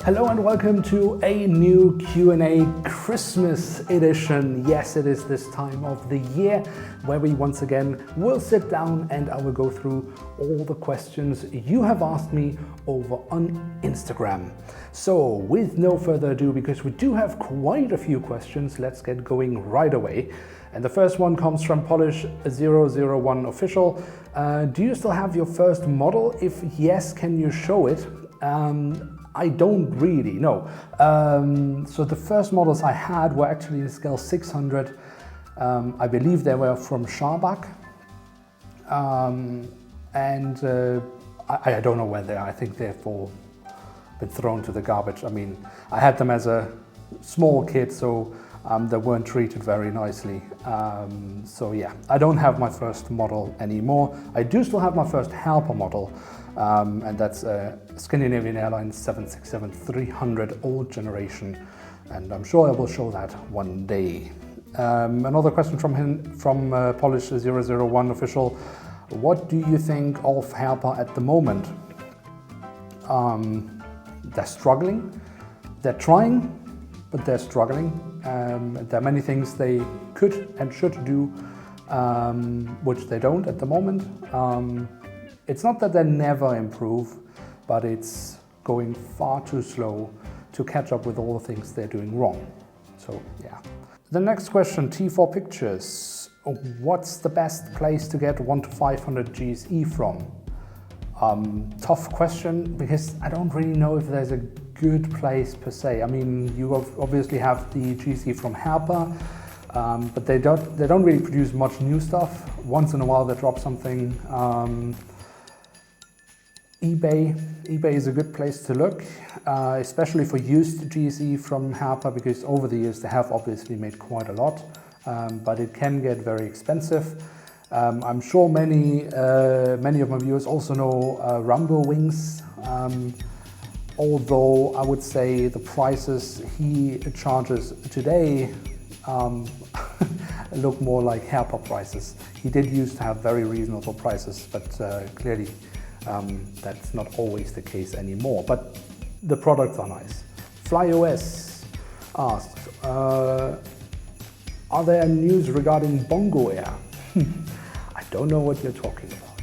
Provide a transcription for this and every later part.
Hello and welcome to a new Q&A Christmas edition. Yes, it is this time of the year where we once again will sit down and I will go through all the questions you have asked me over on Instagram. So with no further ado, because we do have quite a few questions, let's get going right away. And the first one comes from Polish001 official. Do you still have your first model? If yes, can you show it? I don't really know. So the first models I had were actually in scale 600. I believe they were from Schabak. I don't know where they are. I think they've all been thrown to the garbage. I mean, I had them as a small kid, so they weren't treated very nicely. So yeah, I don't have my first model anymore. I do still have my first Herpa model. And that's a Scandinavian Airlines 767-300 old generation, and I'm sure I will show that one day. Another question from Polish001 official. What do you think of Herpa at the moment? They're struggling. They're trying, but they're struggling. There are many things they could and should do, which they don't at the moment. It's not that they never improve, but it's going far too slow to catch up with all the things they're doing wrong. So yeah. The next question, T4 Pictures. What's the best place to get 1 to 500 GSE from? Tough question, because I don't really know if there's a good place per se. I mean, you obviously have the GSE from Herpa, but they don't really produce much new stuff. Once in a while they drop something. eBay is a good place to look, especially for used GSE from Herpa, because over the years they have obviously made quite a lot, but it can get very expensive. I'm sure many of my viewers also know Rumble Wings, although I would say the prices he charges today look more like Herpa prices. He did used to have very reasonable prices, but clearly that's not always the case anymore, but the products are nice. Flyos asks, are there news regarding Bongo Air? I don't know what you're talking about.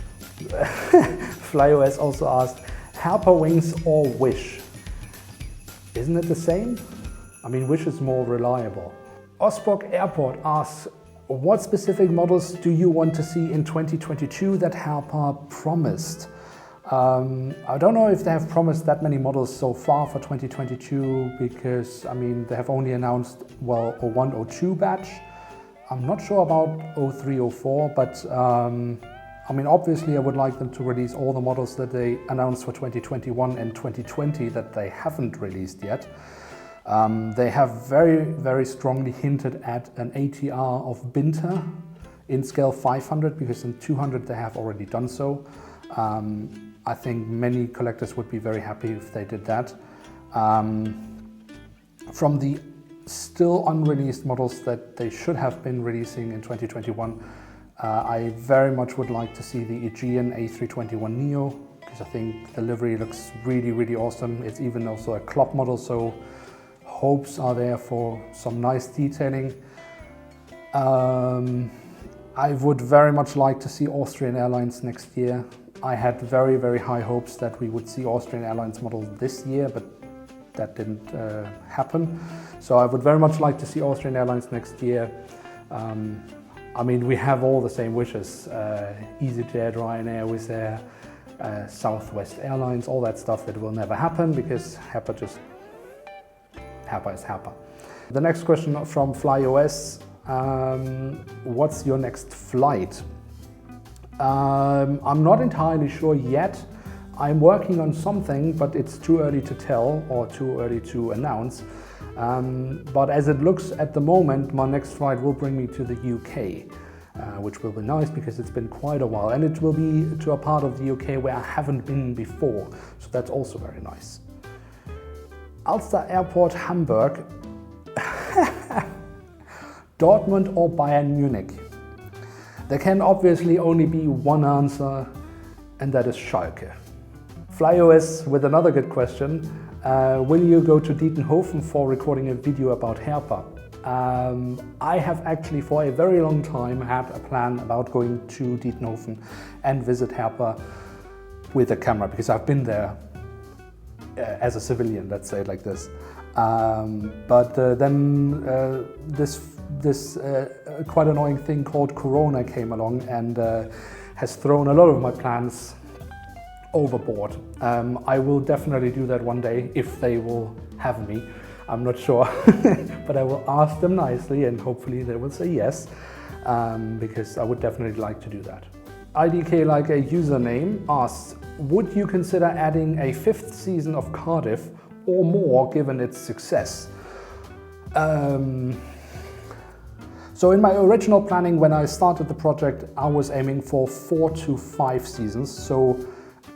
Flyos also asked, Herpa Wings or Wish? Isn't it the same? I mean, Wish is more reliable. Oslo Airport asks, what specific models do you want to see in 2022 that Herpa promised? I don't know if they have promised that many models so far for 2022, because I mean they have only announced, well, a 102 batch. I'm not sure about 0304, but I mean obviously I would like them to release all the models that they announced for 2021 and 2020 that they haven't released yet. They have very strongly hinted at an ATR of Binter in scale 500, because in 200 they have already done so. I think many collectors would be very happy if they did that. From the still unreleased models that they should have been releasing in 2021, I very much would like to see the Aegean A321neo, because I think the livery looks really awesome. It's even also a club model, so hopes are there for some nice detailing. I would very much like to see Austrian Airlines next year. I had very high hopes that we would see Austrian Airlines models this year, but that didn't happen. So I would very much like to see Austrian Airlines next year. I mean, we have all the same wishes. EasyJet, Ryanair, Wizz Air, Southwest Airlines, all that stuff that will never happen, because Herpa is Herpa. The next question from Flyos. What's your next flight? I'm not entirely sure yet. I'm working on something, but it's too early to tell or too early to announce. But as it looks at the moment, my next flight will bring me to the UK, which will be nice because it's been quite a while, and it will be to a part of the UK where I haven't been before, so that's also very nice. Ulster Airport, Hamburg. Dortmund or Bayern Munich? There can obviously only be one answer, and that is Schalke. Flyos with another good question. Will you go to Deatonhofen for recording a video about Herpa? I have actually for a very long time had a plan about going to Deatonhofen and visit Herpa with a camera, because I've been there as a civilian, let's say it like this. But then this quite annoying thing called Corona came along and has thrown a lot of my plans overboard. I will definitely do that one day if they will have me. I'm not sure, but I will ask them nicely and hopefully they will say yes, because I would definitely like to do that. IDK like a username asks, would you consider adding a 5th season of Cardiff or more given its success? So in my original planning when I started the project, I was aiming for 4 to 5 seasons. So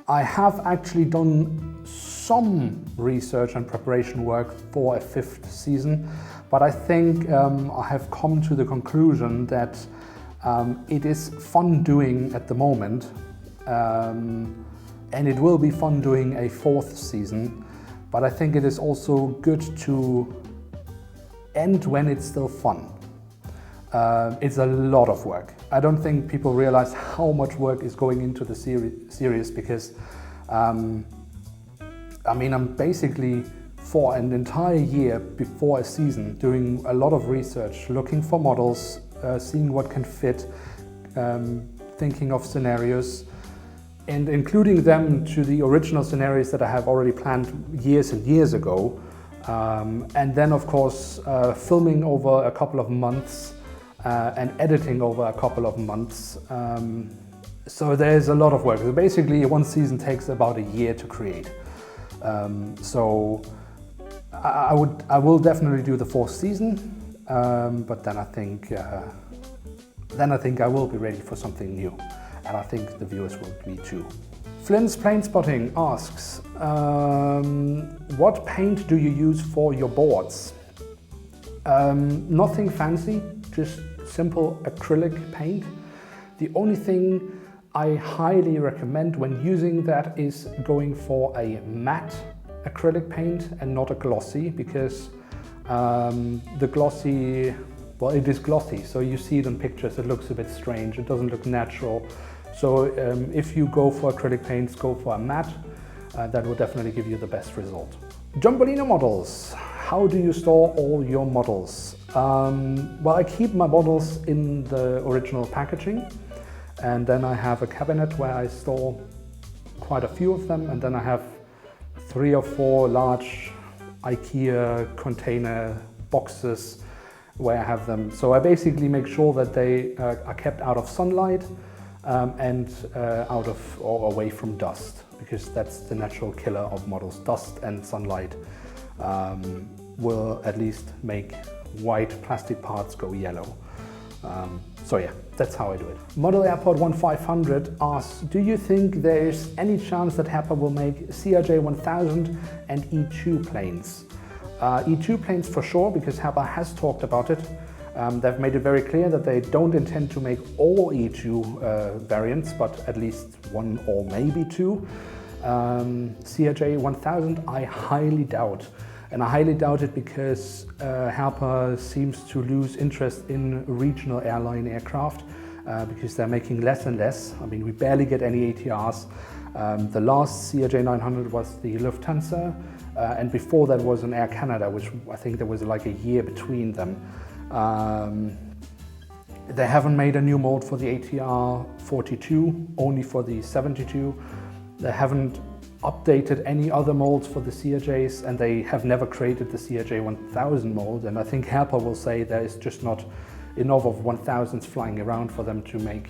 I have actually done some research and preparation work for a 5th season, but I think I have come to the conclusion that it is fun doing at the moment, and it will be fun doing a 4th season, but I think it is also good to end when it's still fun. It's a lot of work. I don't think people realize how much work is going into the series because I mean, I'm basically for an entire year before a season doing a lot of research, looking for models, seeing what can fit, thinking of scenarios and including them to the original scenarios that I have already planned years and years ago. And then of course filming over a couple of months and editing over a couple of months. So there's a lot of work. So basically one season takes about a year to create. So I will definitely do the 4th season, but then I think I will be ready for something new, and I think the viewers will be too. Flynn's Plane Spotting asks, what paint do you use for your boards? Nothing fancy, just simple acrylic paint. The only thing I highly recommend when using that is going for a matte acrylic paint and not a glossy, because the glossy, well, it is glossy, so you see it in pictures, it looks a bit strange, it doesn't look natural. So if you go for acrylic paints, go for a matte, that will definitely give you the best result. Jombolino models, how do you store all your models? Well, I keep my models in the original packaging, and then I have a cabinet where I store quite a few of them, and then I have 3 or 4 large IKEA container boxes where I have them. So I basically make sure that they are kept out of sunlight and out of or away from dust, because that's the natural killer of models. Dust and sunlight will at least make white plastic parts go yellow. So yeah, that's how I do it. Model Airport 1500 asks, do you think there is any chance that Herpa will make CRJ 1000 and E2 planes? E2 planes for sure, because Herpa has talked about it. They've made it very clear that they don't intend to make all E2 variants, but at least 1 or maybe 2. CRJ 1000 I highly doubt. And I highly doubt it because Herpa seems to lose interest in regional airline aircraft because they're making less and less. I mean, we barely get any ATRs. The last CRJ 900 was the Lufthansa, and before that was an Air Canada, which I think there was like a year between them. They haven't made a new mold for the ATR 42, only for the 72. They haven't updated any other molds for the CRJs, and they have never created the CRJ 1000 mold, and I think Herpa will say there is just not enough of 1000s flying around for them to make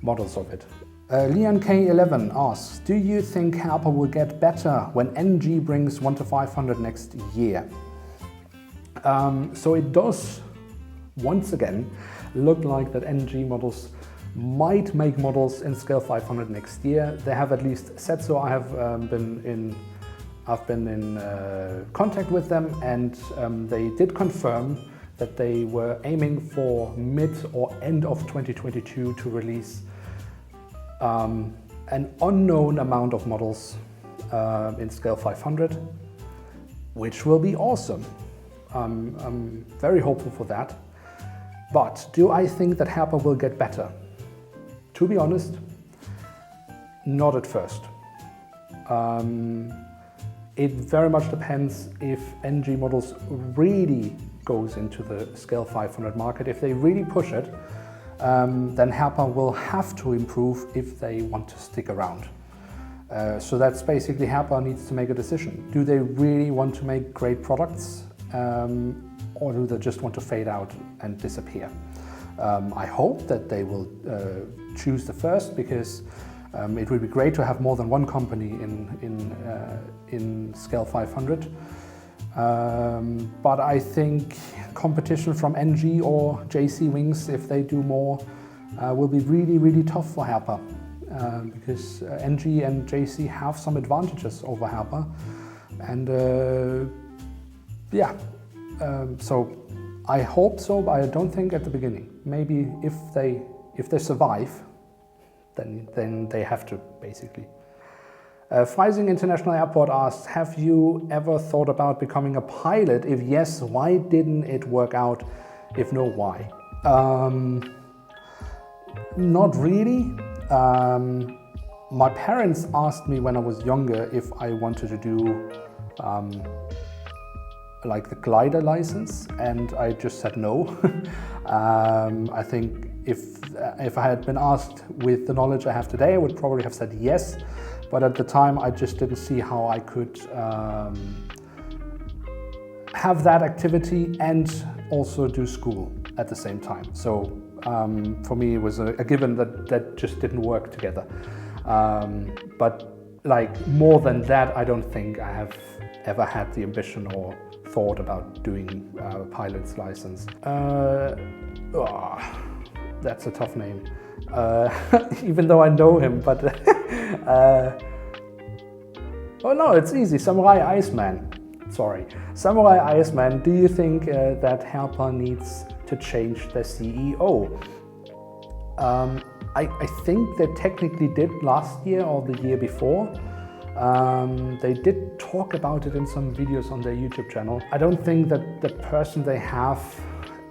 models of it. Leon K11 asks, do you think Herpa will get better when NG brings 1 to 500 next year? So it does once again look like that NG models might make models in scale 500 next year. They have at least said so. I have been in contact with them, and they did confirm that they were aiming for mid or end of 2022 to release an unknown amount of models in scale 500, which will be awesome. I'm very hopeful for that. But do I think that Herpa will get better? To be honest, not at first. It very much depends if NG models really goes into the scale 500 market. If they really push it, then Herpa will have to improve if they want to stick around. So that's basically Herpa needs to make a decision. Do they really want to make great products, or do they just want to fade out and disappear? I hope that they will choose the first, because it would be great to have more than one company in scale 500. But I think competition from NG or JC Wings, if they do more, will be really, really tough for Herpa. Because NG and JC have some advantages over Herpa. And yeah, so I hope so, but I don't think at the beginning. Maybe if they survive, then they have to, basically. Freising International Airport asks, have you ever thought about becoming a pilot? If yes, why didn't it work out? If no, why? Not really. My parents asked me when I was younger if I wanted to do like the glider license, and I just said no. I think if I had been asked with the knowledge I have today, I would probably have said yes, but at the time I just didn't see how I could have that activity and also do school at the same time. So for me it was a given that just didn't work together. But like more than that, I don't think I have ever had the ambition or thought about doing a pilot's license. That's a tough name, even though I know him, but oh no, it's easy, Samurai Iceman. Sorry, Samurai Iceman, do you think that Herpa needs to change the CEO? I think they technically did last year or the year before. They did talk about it in some videos on their YouTube channel. I don't think that the person they have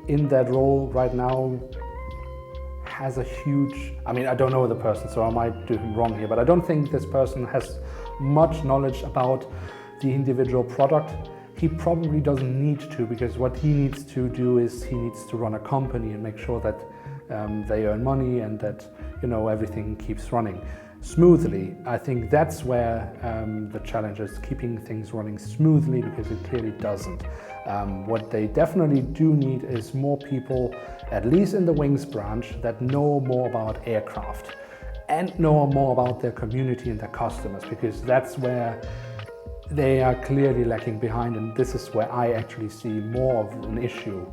in that role right now has a huge, I mean, I don't know the person, so I might do him wrong here, but I don't think this person has much knowledge about the individual product. He probably doesn't need to, because what he needs to do is he needs to run a company and make sure that they earn money and that, you know, everything keeps running smoothly. I think that's where the challenge is, keeping things running smoothly, because it clearly doesn't. What they definitely do need is more people, at least in the wings branch, that know more about aircraft and know more about their community and their customers, because that's where they are clearly lacking behind, and this is where I actually see more of an issue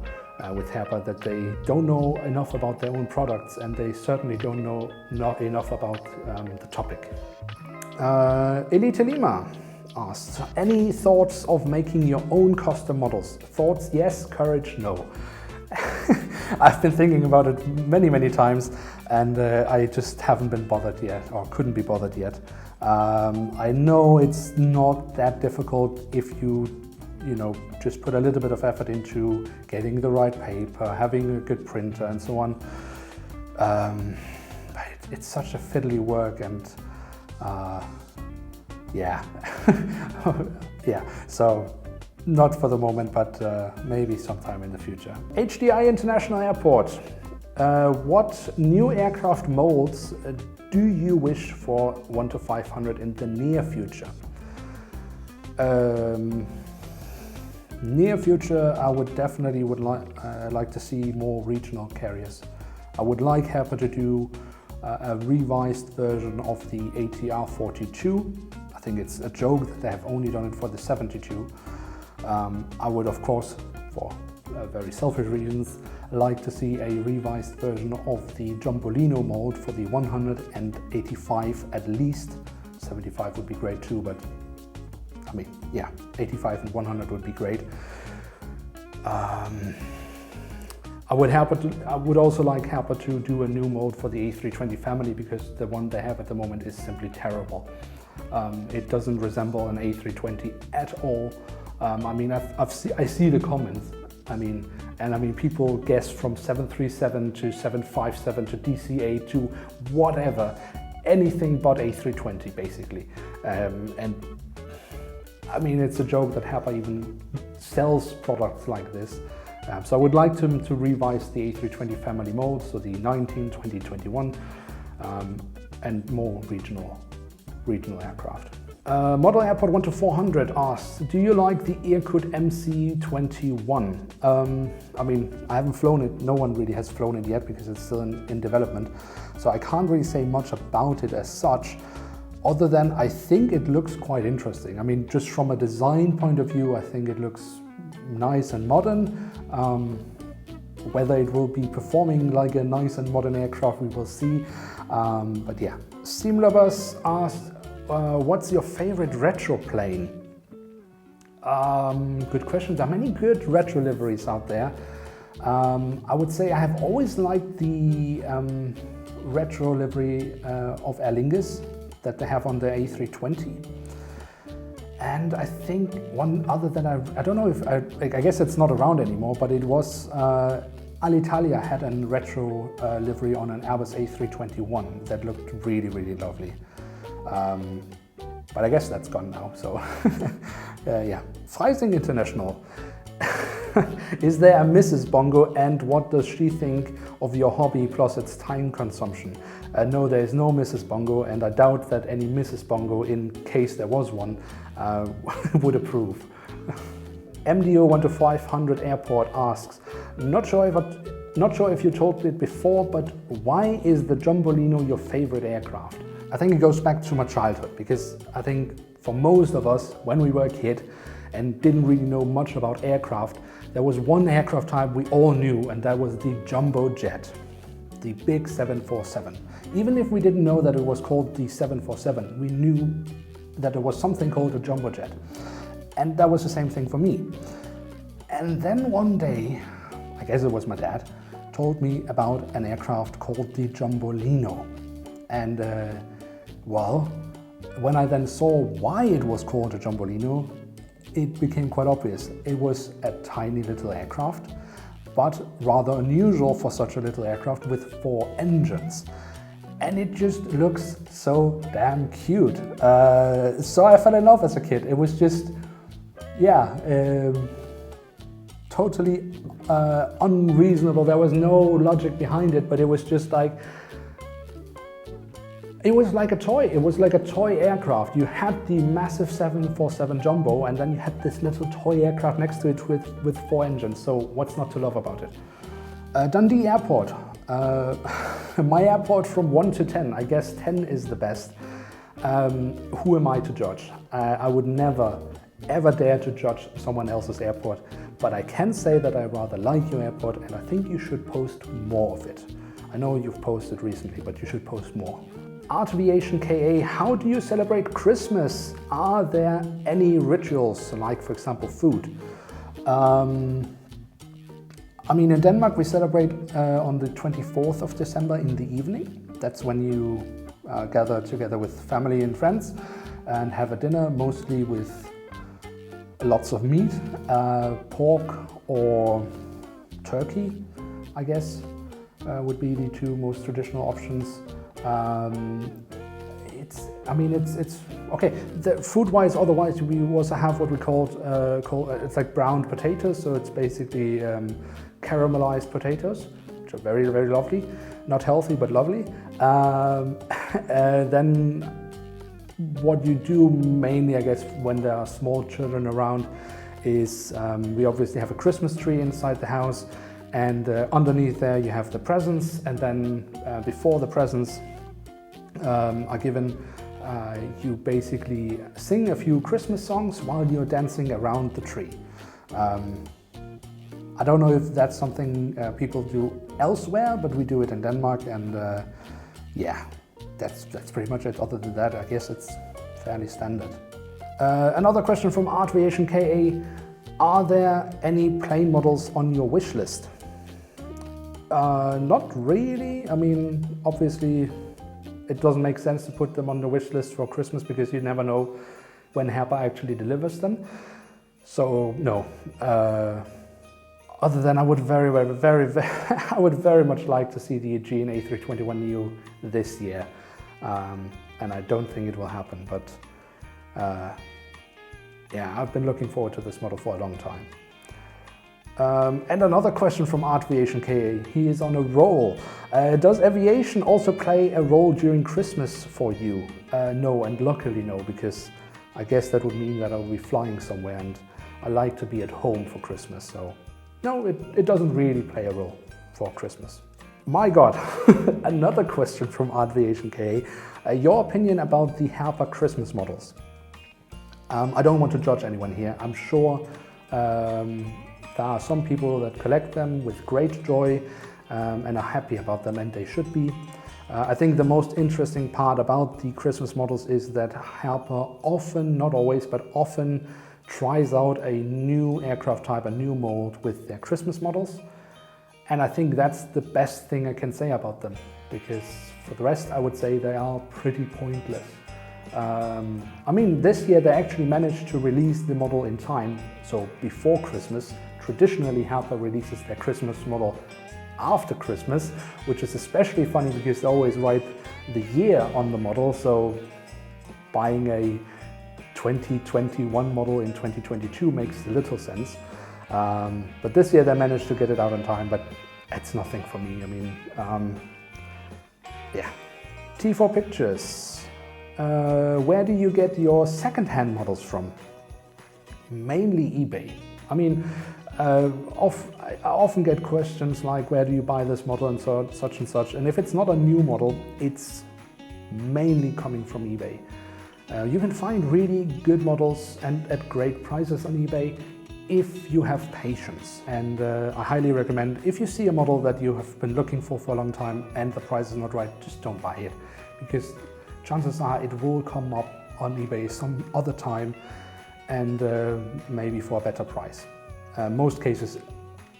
with Herpa, that they don't know enough about their own products, and they certainly don't know not enough about the topic. Elite Lima asks, any thoughts of making your own custom models? Thoughts, yes. Courage, no. I've been thinking about it many times, and I just haven't been bothered yet, or couldn't be bothered yet. I know it's not that difficult if you know, just put a little bit of effort into getting the right paper, having a good printer and so on. But it's such a fiddly work, and yeah. Yeah, so not for the moment, but maybe sometime in the future. HDI International Airport. What new aircraft molds do you wish for 1 to 500 in the near future? Near future, I would definitely like to see more regional carriers. I would like Herpa to do a revised version of the ATR 42. I think it's a joke that they have only done it for the 72. I would, of course, for very selfish reasons, like to see a revised version of the Jombolino mold for the 185 at least. 75 would be great too, but I mean, yeah, 85 and 100 would be great. I would also like Herpa to do a new mold for the A320 family, because the one they have at the moment is simply terrible. It doesn't resemble an A320 at all. I mean, I see the comments. I mean, people guess from 737 to 757 to DCA to whatever, anything but A320 basically. And I mean, it's a joke that Herpa even sells products like this. So I would like to revise the A320 family molds, so the 19, 20, 21, and more regional aircraft. Model Airport 1 to 400 asks, do you like the earcut MC21? I mean, I haven't flown it, no one really has flown it yet because it's still in development. So I can't really say much about it as such, other than I think it looks quite interesting. I mean, just from a design point of view, I think it looks nice and modern. Whether it will be performing like a nice and modern aircraft, we will see. But yeah, Steam Lovers asked, what's your favorite retro plane? Good question. There are many good retro liveries out there. I would say I have always liked the retro livery of Aer Lingus that they have on the A320. And I think one other that I don't know if, I guess it's not around anymore, but it was Alitalia had a retro livery on an Airbus A321 that looked really, really lovely. But I guess that's gone now, so yeah. Freising International. Is there a Mrs Bongo, and what does she think of your hobby plus its time consumption? No, there is no Mrs Bongo, and I doubt that any Mrs Bongo, in case there was one, would approve. MDO 1 to 500 Airport asks, not sure if you told it before, but why is the Jombolino your favorite aircraft? I think it goes back to my childhood, because I think for most of us, when we were a kid and didn't really know much about aircraft, there was one aircraft type we all knew, and that was the jumbo jet, the big 747. Even if we didn't know that it was called the 747, we knew that there was something called a jumbo jet. And that was the same thing for me. And then one day, I guess it was my dad, told me about an aircraft called the Jombolino. And well, when I then saw why it was called a Jombolino, it became quite obvious. It was a tiny little aircraft, but rather unusual for such a little aircraft with 4 engines. And it just looks so damn cute. So I fell in love as a kid. It was just, yeah, totally unreasonable. There was no logic behind it, but it was just like, it was like a toy. It was like a toy aircraft. You had the massive 747 Jumbo, and then you had this little toy aircraft next to it with 4 engines. So what's not to love about it? Dundee Airport. My airport from 1 to 10. I guess 10 is the best. Who am I to judge? I would never, ever dare to judge someone else's airport. But I can say that I rather like your airport, and I think you should post more of it. I know you've posted recently, but you should post more. Aviation KA, how do you celebrate Christmas? Are there any rituals, like for example food? I mean, in Denmark we celebrate on the 24th of December in the evening. That's when you gather together with family and friends and have a dinner, mostly with lots of meat, pork or turkey, I guess, would be the 2 most traditional options. It's okay. Food-wise, otherwise, we also have what we call it's like browned potatoes. So it's basically caramelized potatoes, which are very, very lovely. Not healthy, but lovely. Then what you do mainly, I guess, when there are small children around, is we obviously have a Christmas tree inside the house. And underneath there you have the presents, and then before the presents are given, you basically sing a few Christmas songs while you're dancing around the tree. I don't know if that's something people do elsewhere, but we do it in Denmark, and yeah, that's pretty much it. Other than that, I guess it's fairly standard. Another question from Aviation KA. Are there any plane models on your wish list? Not really. I mean, obviously, it doesn't make sense to put them on the wish list for Christmas because you never know when Herpa actually delivers them. So no. Other than I would I would very much like to see the Aegean A321neo this year, and I don't think it will happen. But yeah, I've been looking forward to this model for a long time. And another question from Aviation KA. He is on a roll. Does aviation also play a role during Christmas for you? No, and luckily no, because I guess that would mean that I'll be flying somewhere, and I like to be at home for Christmas. So no, it doesn't really play a role for Christmas. My God, another question from Aviation KA. Your opinion about the Herpa Christmas models? I don't want to judge anyone here. I'm sure there are some people that collect them with great joy and are happy about them, and they should be. I think the most interesting part about the Christmas models is that Herpa often, not always, but often tries out a new aircraft type, a new mold with their Christmas models. And I think that's the best thing I can say about them, because for the rest I would say they are pretty pointless. I mean, this year they actually managed to release the model in time, so before Christmas. Traditionally, Herpa releases their Christmas model after Christmas, which is especially funny because they always write the year on the model, so buying a 2021 model in 2022 makes little sense. But this year they managed to get it out in time, but it's nothing for me. I mean, yeah. T4 Pictures. Where do you get your second-hand models from? Mainly eBay. I mean, I often get questions like, where do you buy this model and so, such and such, and if it's not a new model, it's mainly coming from eBay. You can find really good models and at great prices on eBay if you have patience, and I highly recommend, if you see a model that you have been looking for a long time and the price is not right, just don't buy it, because chances are it will come up on eBay some other time and maybe for a better price. Most cases,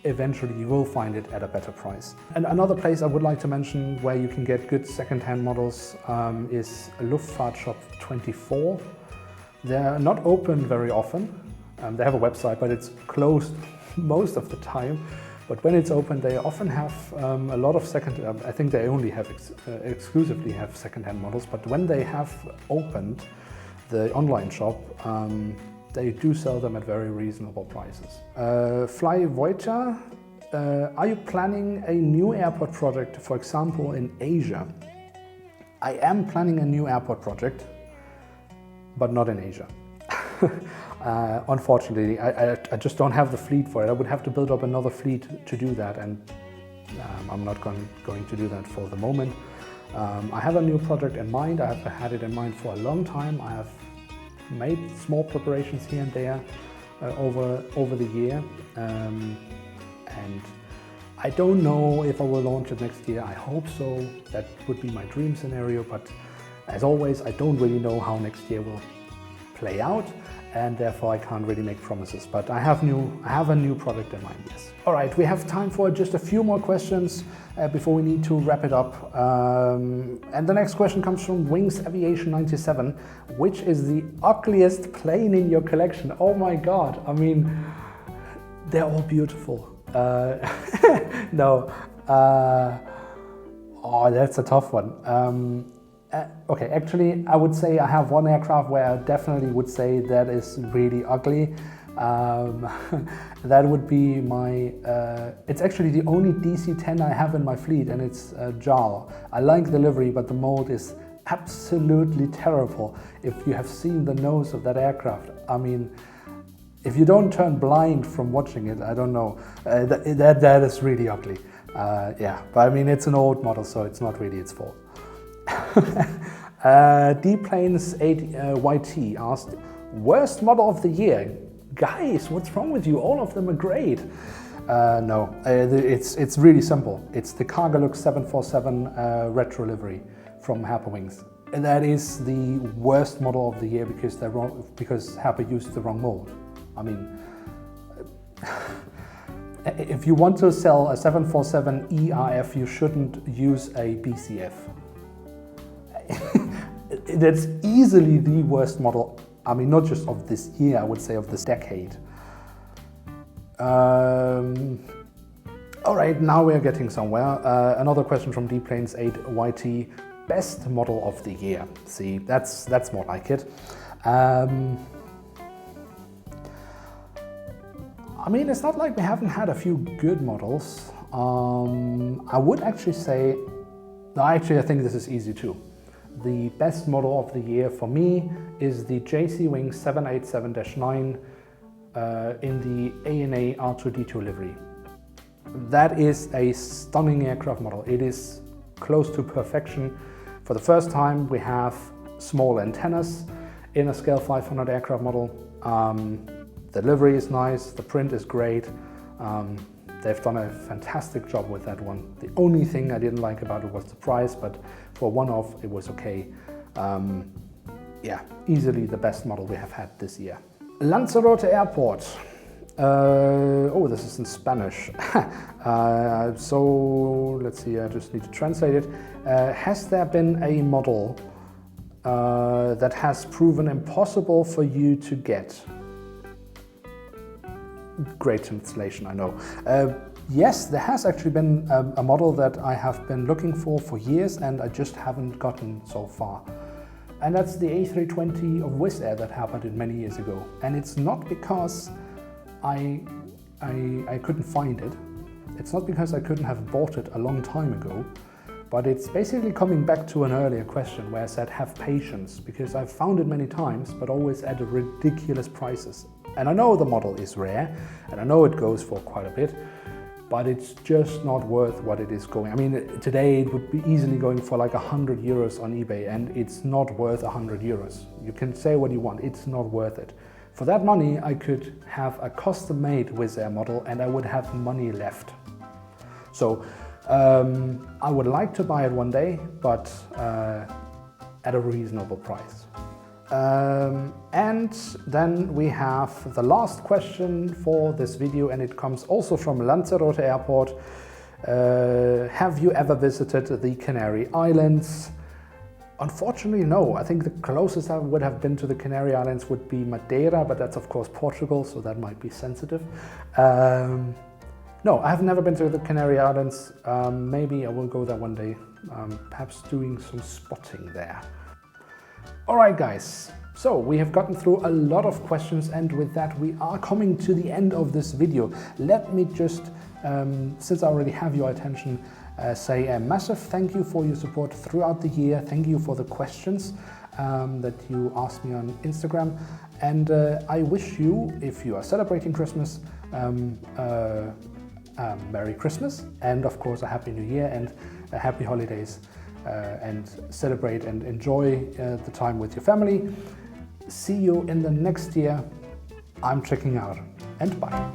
eventually you will find it at a better price. And another place I would like to mention where you can get good second-hand models is Luftfahrtshop 24. They're not open very often. They have a website, but it's closed most of the time. But when it's open, they often have a lot of I think they only have exclusively have second-hand models, but when they have opened the online shop, they do sell them at very reasonable prices. Fly Voyager, are you planning a new airport project, for example, in Asia? I am planning a new airport project, but not in Asia. Unfortunately, I just don't have the fleet for it. I would have to build up another fleet to do that, and I'm not going to do that for the moment. I have a new project in mind. I have had it in mind for a long time. I have made small preparations here and there over the year, and I don't know if I will launch it next year. I hope so. That would be my dream scenario, but as always, I don't really know how next year will play out, and therefore I can't really make promises, but I have a new product in mind, yes. All right, we have time for just a few more questions before we need to wrap it up. And the next question comes from Wings Aviation 97. Which is the ugliest plane in your collection? Oh my God, I mean, they're all beautiful. No, oh, that's a tough one. Okay, actually, I would say I have one aircraft where I definitely would say that is really ugly. That would be my, it's actually the only DC-10 I have in my fleet, and it's JAL. I like the livery, but the mold is absolutely terrible. If you have seen the nose of that aircraft, I mean, if you don't turn blind from watching it, I don't know, that is really ugly. Yeah, but I mean, it's an old model, so it's not really its fault. D-Planes 8YT asked, worst model of the year? Guys, what's wrong with you? All of them are great. No, it's really simple. It's the Cargolux 747 retro livery from Herpa Wings. And that is the worst model of the year because Herpa used the wrong mold. I mean, if you want to sell a 747 ERF, you shouldn't use a BCF. That's easily the worst model. I mean, not just of this year, I would say of this decade. All right, now we're getting somewhere. Another question from dplanes8yt. Best model of the year. See, that's more like it. I mean, it's not like we haven't had a few good models. I would actually say, no, actually I think this is easy too. The best model of the year for me is the JC Wing 787-9 in the ANA R2D2 livery. That is a stunning aircraft model. It is close to perfection. For the first time, we have small antennas in a scale 500 aircraft model. The livery is nice, the print is great. They've done a fantastic job with that one. The only thing I didn't like about it was the price, but for one-off, it was okay. Yeah, easily the best model we have had this year. Lanzarote Airport. Oh, this is in Spanish. So let's see, I just need to translate it. Has there been a model that has proven impossible for you to get? Great translation, I know. Yes, there has actually been a model that I have been looking for years and I just haven't gotten so far. And that's the A320 of Wizz Air that Herpa did many years ago. And it's not because I couldn't find it. It's not because I couldn't have bought it a long time ago, but it's basically coming back to an earlier question where I said have patience, because I've found it many times, but always at ridiculous prices. And I know the model is rare, and I know it goes for quite a bit, but it's just not worth what it is going. I mean, today it would be easily going for like 100 euros on eBay, and it's not worth 100 euros. You can say what you want, it's not worth it. For that money, I could have a custom-made Wizz Air model and I would have money left. So I would like to buy it one day, but at a reasonable price. And then we have the last question for this video, and it comes also from Lanzarote Airport. Have you ever visited the Canary Islands? Unfortunately, no. I think the closest I would have been to the Canary Islands would be Madeira, but that's of course Portugal, so that might be sensitive. No, I have never been to the Canary Islands. Maybe I will go there one day, perhaps doing some spotting there. All right, guys. So we have gotten through a lot of questions, and with that we are coming to the end of this video. Let me just, since I already have your attention, say a massive thank you for your support throughout the year. Thank you for the questions that you asked me on Instagram. And I wish you, if you are celebrating Christmas, Merry Christmas, and of course a Happy New Year and Happy Holidays, and celebrate and enjoy the time with your family. See you in the next year. I'm checking out, and bye.